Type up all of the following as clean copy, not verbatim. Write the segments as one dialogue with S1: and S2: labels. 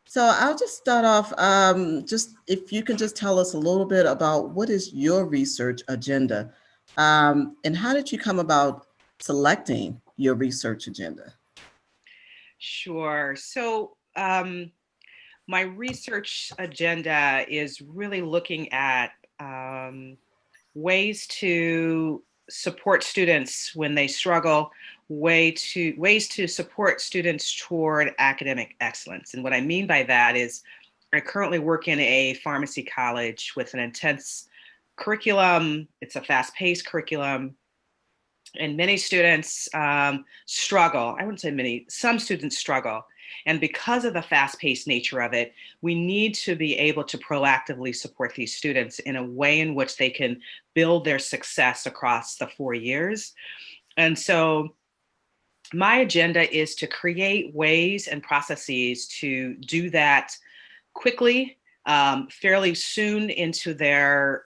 S1: So I'll just start off, just if you can just tell us a little bit about what is your research agenda, and how did you come about selecting your research agenda?
S2: Sure. My research agenda is really looking at um, ways to support students when they struggle, ways to support students toward academic excellence. And what I mean by that is, I currently work in a pharmacy college with an intense curriculum. It's a fast-paced curriculum, and many students struggle. I wouldn't say many, some students struggle. And because of the fast paced nature of it, we need to be able to proactively support these students in a way in which they can build their success across the 4 years. And so my agenda is to create ways and processes to do that quickly, fairly soon into their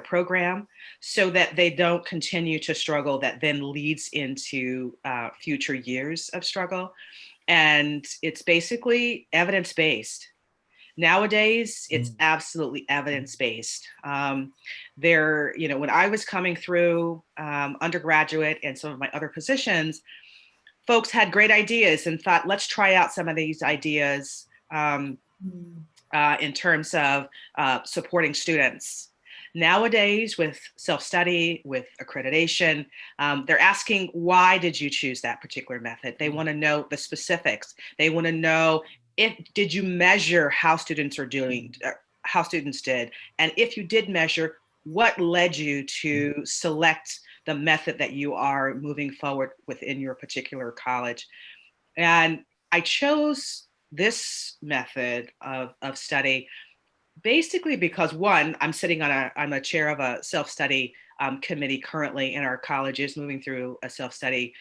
S2: program, so that they don't continue to struggle. That then leads into future years of struggle, and it's basically evidence based. Nowadays, it's absolutely evidence based. When I was coming through undergraduate and some of my other positions, folks had great ideas and thought, let's try out some of these ideas in terms of supporting students. Nowadays, with self-study, with accreditation, they're asking, why did you choose that particular method? They want to know the specifics. They want to know, did you measure how students are doing, how students did? And if you did measure, what led you to select the method that you are moving forward within your particular college? And I chose this method of study basically because, one, I'm a chair of a self-study committee currently in our colleges, moving through a self-study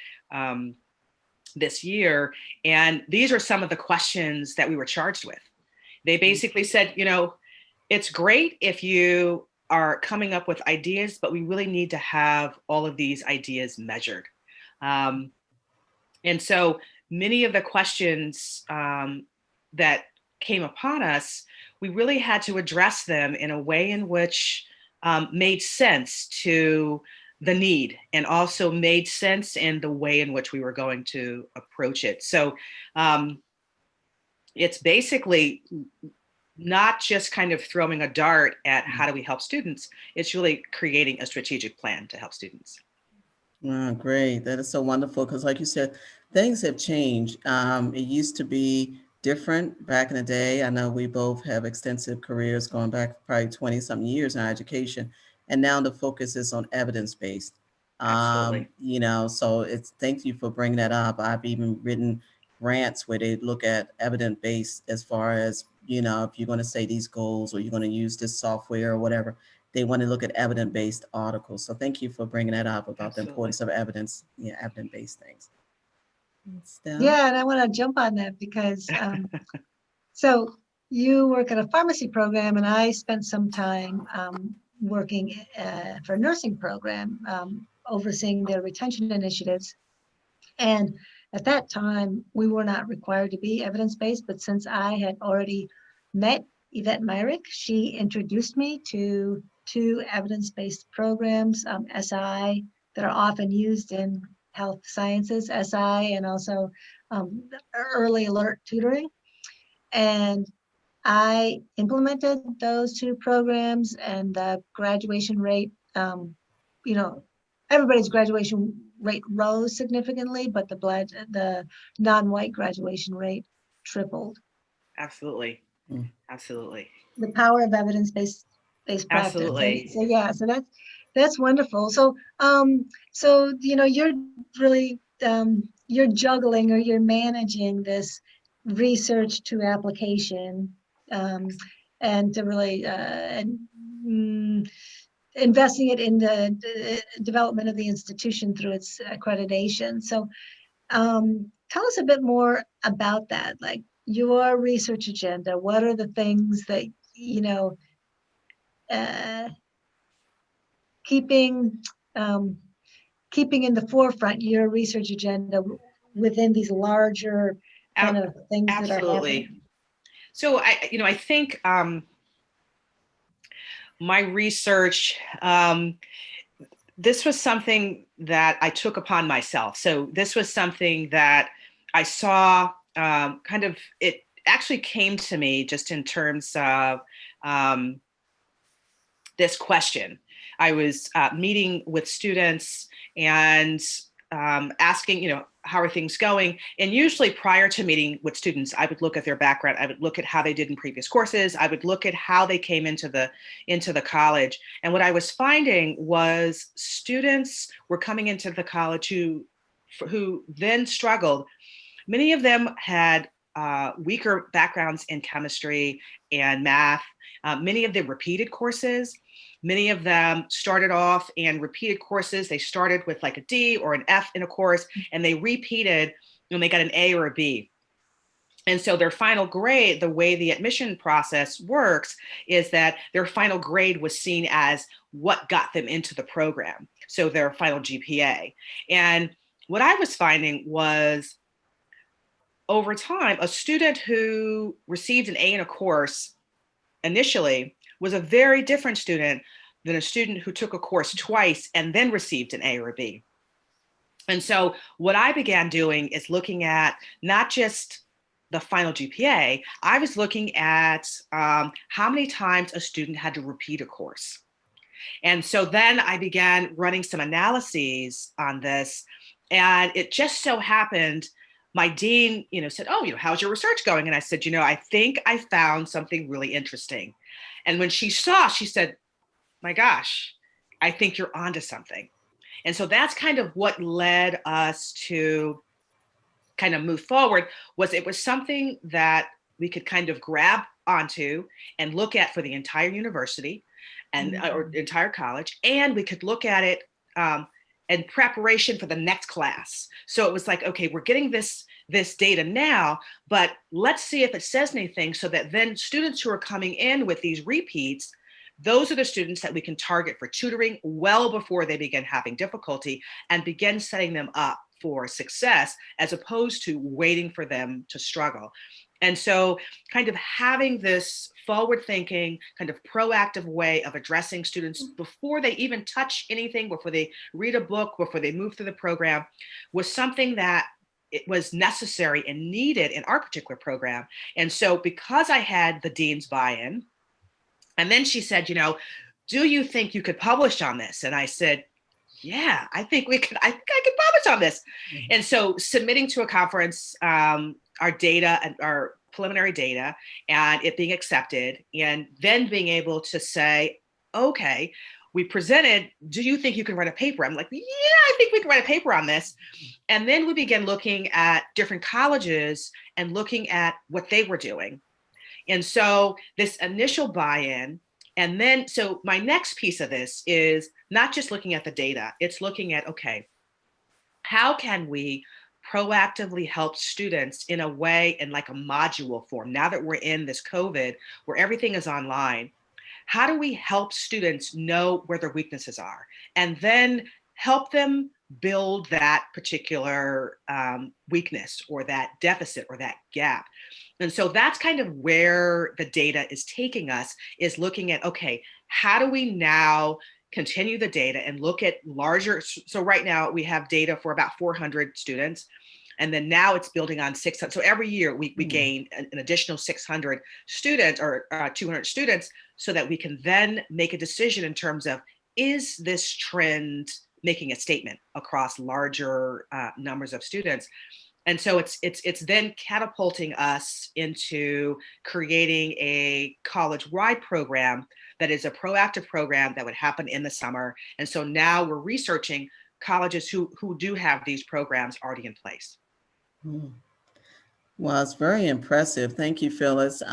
S2: this year. And these are some of the questions that we were charged with. They basically said, it's great if you are coming up with ideas, but we really need to have all of these ideas measured. And so many of the questions that came upon us, we really had to address them in a way in which made sense to the need, and also made sense in the way in which we were going to approach it. So it's basically not just kind of throwing a dart at how do we help students, it's really creating a strategic plan to help students.
S1: Great. That is so wonderful because, like you said, things have changed. It used to be different back in the day. I know we both have extensive careers going back probably 20 something years in our education. And now the focus is on evidence based.
S2: Absolutely.
S1: So it's thank you for bringing that up. I've even written grants where they look at evidence based as far as, if you're going to say these goals or you're going to use this software or whatever, they want to look at evidence-based articles. So thank you for bringing that up about the
S2: Absolutely.
S1: importance of evidence, evidence-based things. Stella?
S3: Yeah, and I want to jump on that because so you work at a pharmacy program, and I spent some time working for a nursing program, overseeing their retention initiatives. And at that time, we were not required to be evidence-based, but since I had already met Yvette Myrick, she introduced me to two evidence-based programs, SI, that are often used in health sciences, SI, and also early alert tutoring. And I implemented those two programs, and the graduation rate, you know, everybody's graduation rate rose significantly, but the non-white graduation rate tripled.
S2: Absolutely.
S1: Mm.
S2: Absolutely.
S3: The power of evidence-based practice.
S2: Absolutely.
S3: So that's wonderful. So you're really you're juggling, or you're managing this research to application, um, and to really mm, investing it in the development of the institution through its accreditation. So tell us a bit more about that, like your research agenda. What are the things that, you know, uh, keeping um, keeping in the forefront your research agenda within these larger kind of things that are
S2: Absolutely.
S3: happening?
S2: So I think my research, this was something that I took upon myself. So this was something that I saw kind of, it actually came to me just in terms of this question. I was meeting with students and asking, how are things going? And usually prior to meeting with students, I would look at their background. I would look at how they did in previous courses. I would look at how they came into the college. And what I was finding was students were coming into the college who then struggled. Many of them had weaker backgrounds in chemistry and math. Many of them repeated courses. Many of them started off and repeated courses. They started with like a D or an F in a course, and they repeated and they got an A or a B. And so their final grade, the way the admission process works, is that their final grade was seen as what got them into the program. So their final GPA. And what I was finding was over time, a student who received an A in a course initially was a very different student than a student who took a course twice and then received an A or a B. And so what I began doing is looking at not just the final GPA, I was looking at how many times a student had to repeat a course. And so then I began running some analyses on this, and it just so happened my dean, said, "Oh, how's your research going?" And I said, "I think I found something really interesting." And when she saw, she said, "My gosh, I think you're onto something." And so that's kind of what led us to kind of move forward. It was something that we could kind of grab onto and look at for the entire university and or entire college, and we could look at it in preparation for the next class. So it was like, okay, we're getting this data now, but let's see if it says anything, so that then students who are coming in with these repeats, those are the students that we can target for tutoring well before they begin having difficulty and begin setting them up for success, as opposed to waiting for them to struggle. And so kind of having this forward thinking, kind of proactive way of addressing students before they even touch anything, before they read a book, before they move through the program, was something that it was necessary and needed in our particular program. And so because I had the dean's buy-in, and then she said, "Do you think you could publish on this?" And I said, "Yeah, I think I could publish on this." Mm-hmm. And so submitting to a conference, our data and our preliminary data, and it being accepted, and then being able to say, "Okay, we presented, do you think you can write a paper?" I'm like, "Yeah, I think we can write a paper on this." And then we began looking at different colleges and looking at what they were doing. And so this initial buy-in, and then, so my next piece of this is not just looking at the data, it's looking at, okay, how can we proactively help students in a way, in like a module form, now that we're in this COVID, where everything is online, how do we help students know where their weaknesses are, and then help them build that particular weakness or that deficit or that gap? And so that's kind of where the data is taking us, is looking at, okay, how do we now continue the data and look at larger, so right now we have data for about 400 students, and then now it's building on 600. So every year we gain an additional 600 students or 200 students, so that we can then make a decision in terms of, is this trend making a statement across larger numbers of students? And so it's then catapulting us into creating a college-wide program that is a proactive program that would happen in the summer. And so now we're researching colleges who do have these programs already in place.
S1: Well, it's very impressive. Thank you, Phyllis.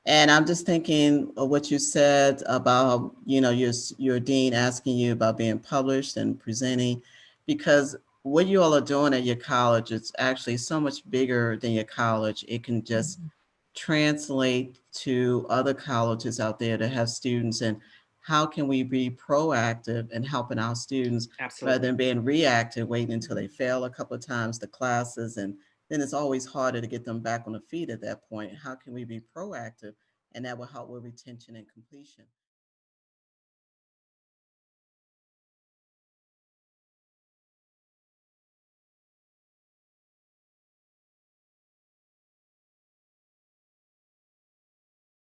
S1: And I'm just thinking of what you said about, your dean asking you about being published and presenting, because what you all are doing at your college, it's actually so much bigger than your college. It can just translate to other colleges out there that have students, and how can we be proactive in helping our students?
S2: Absolutely.
S1: Rather than being reactive, waiting until they fail a couple of times the classes and then it's always harder to get them back on the feet at that point. How can we be proactive? And that will help with retention and completion.